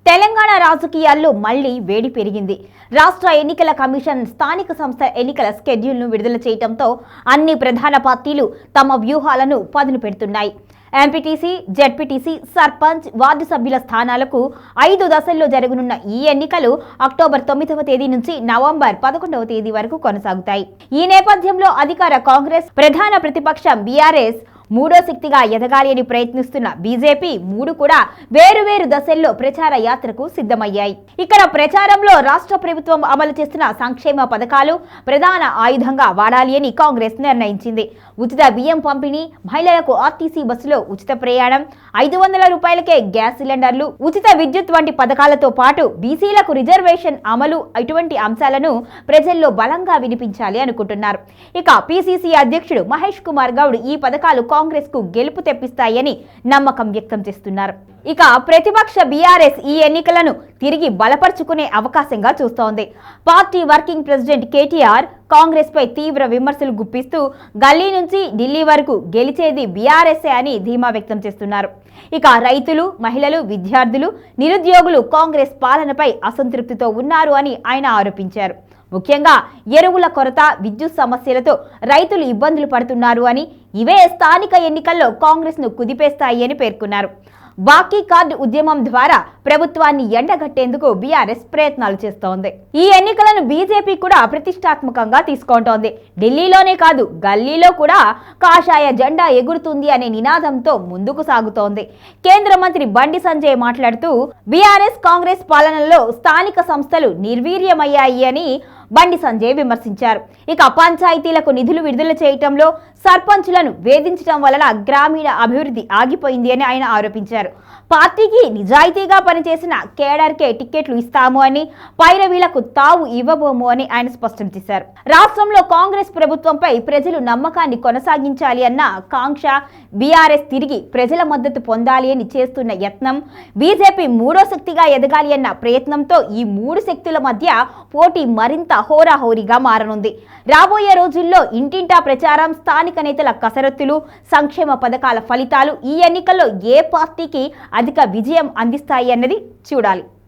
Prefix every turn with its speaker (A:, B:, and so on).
A: తెలంగాణ రాజకీయాల్లో మళ్లీ వేడి పెరిగింది. రాష్ట్ర ఎన్నికల కమిషన్ స్థానిక సంస్థ ఎన్నికల షెడ్యూల్ను విడుదల చేయడంతో అన్ని ప్రధాన పార్టీలు తమ వ్యూహాలను పదును పెడుతున్నాయి. ఎంపీటీసీ, జెడ్పీటీసీ, సర్పంచ్, వార్డు సభ్యుల స్థానాలకు 5 దశల్లో జరగనున్న ఈ ఎన్నికలు అక్టోబర్ 9వ తేదీ నుంచి నవంబర్ 11వ తేదీ వరకు కొనసాగుతాయి. ఈ నేపథ్యంలో అధికార కాంగ్రెస్, ప్రధాన ప్రతిపక్షం బీఆర్ఎస్ మూడో శక్తిగా ఎదగాలి అని ప్రయత్నిస్తున్న బీజేపీ మూడు కూడా వేరువేరు దశల్లో ప్రచార యాత్రకు సిద్ధమయ్యాయి. ఇక్కడ ప్రచారంలో రాష్ట్ర ప్రభుత్వం అమలు చేస్తున్న సంక్షేమ పథకాలు ప్రధాన ఆయుధంగా వాడాలి అని కాంగ్రెస్ నిర్ణయించింది. ఉచిత బియ్యం పంపిణీ, మహిళలకు ఆర్టీసీ బస్సులో ఉచిత ప్రయాణం, 500 రూపాయలకే గ్యాస్ సిలిండర్లు, ఉచిత విద్యుత్ వంటి పథకాలతో పాటు బీసీలకు రిజర్వేషన్ అమలు, ఇటువంటి అంశాలను ప్రజల్లో బలంగా వినిపించాలి అనుకుంటున్నారు. ఇక పీసీసీ అధ్యక్షుడు మహేష్ కుమార్ గౌడ్ ఈ పథకాలు కాంగ్రెస్ కు గెలుపు తెప్పిస్తాయని నమ్మకం వ్యక్తం చేస్తున్నారు. ఇక ప్రతిపక్ష బీఆర్ఎస్ ఈ ఎన్నికలను తిరిగి బలపరుచుకునే అవకాశంగా చూస్తోంది. Party working president KTR Congress పై తీవ్ర విమర్శలు గుప్పిస్తూ గల్లీ నుంచి ఢిల్లీ వరకు గెలిచేది బీఆర్ఎస్ఏ అని ధీమా వ్యక్తం చేస్తున్నారు. ఇక రైతులు, మహిళలు, విద్యార్థులు, నిరుద్యోగులు కాంగ్రెస్ పాలనపై అసంతృప్తితో ఉన్నారు అని ఆయన ఆరోపించారు. ముఖ్యంగా ఎరువుల కొరత, విద్యుత్ సమస్యలతో రైతులు ఇబ్బందులు పడుతున్నారు అని, ఇవే స్థానిక ఎన్నికల్లో కాంగ్రెస్ ను కుదిపేస్తాయి అని పేర్కొన్నారు. బాకీ కార్డు ఉద్యమం ద్వారా ప్రభుత్వాన్ని ఎండగట్టేందుకు బీఆర్ఎస్ ప్రయత్నాలు చేస్తోంది. ఈ ఎన్నికలను బీజేపీ కూడా ప్రతిష్టాత్మకంగా తీసుకుంటోంది. ఢిల్లీలోనే కాదు, గల్లీలో కూడా కాషాయ జెండా ఎగురుతుంది అనే నినాదంతో ముందుకు సాగుతోంది. కేంద్ర మంత్రి బండి సంజయ్ మాట్లాడుతూ బీఆర్ఎస్ కాంగ్రెస్ పాలనలో స్థానిక సంస్థలు నిర్వీర్యమయ్యాయి అని బండి సంజయ్ విమర్శించారు. ఇక పంచాయతీలకు నిధులు విడుదల చేయటంలో సర్పంచులను వేధించడం వలన గ్రామీణ అభివృద్ధి ఆగిపోయింది అని ఆయన ఆరోపించారు. పార్టీకి నిజాయితీగా పనిచేసిన కేడర్కే టికెట్లు ఇస్తాము అని, పైరవీలకు తావు ఇవ్వబోము అని ఆయన స్పష్టం చేశారు. రాష్ట్రంలో కాంగ్రెస్ ప్రభుత్వంపై ప్రజలు నమ్మకాన్ని కొనసాగించాలి అన్న కాంక్ష, బీఆర్ఎస్ తిరిగి ప్రజల మద్దతు పొందాలి అని చేస్తున్న యత్నం, బీజేపీ మూడో శక్తిగా ఎదగాలి అన్న ప్రయత్నంతో ఈ మూడు శక్తుల మధ్య పోటీ మరింత హోరాహోరీగా మారనుంది. రాబోయే రోజుల్లో ఇంటింటా ప్రచారం, స్థానిక నేతల కసరత్తులు, సంక్షేమ పథకాల ఫలితాలు ఈ ఎన్నికల్లో ఏ పార్టీకి అధిక విజయం అందిస్తాయి అన్నది చూడాలి.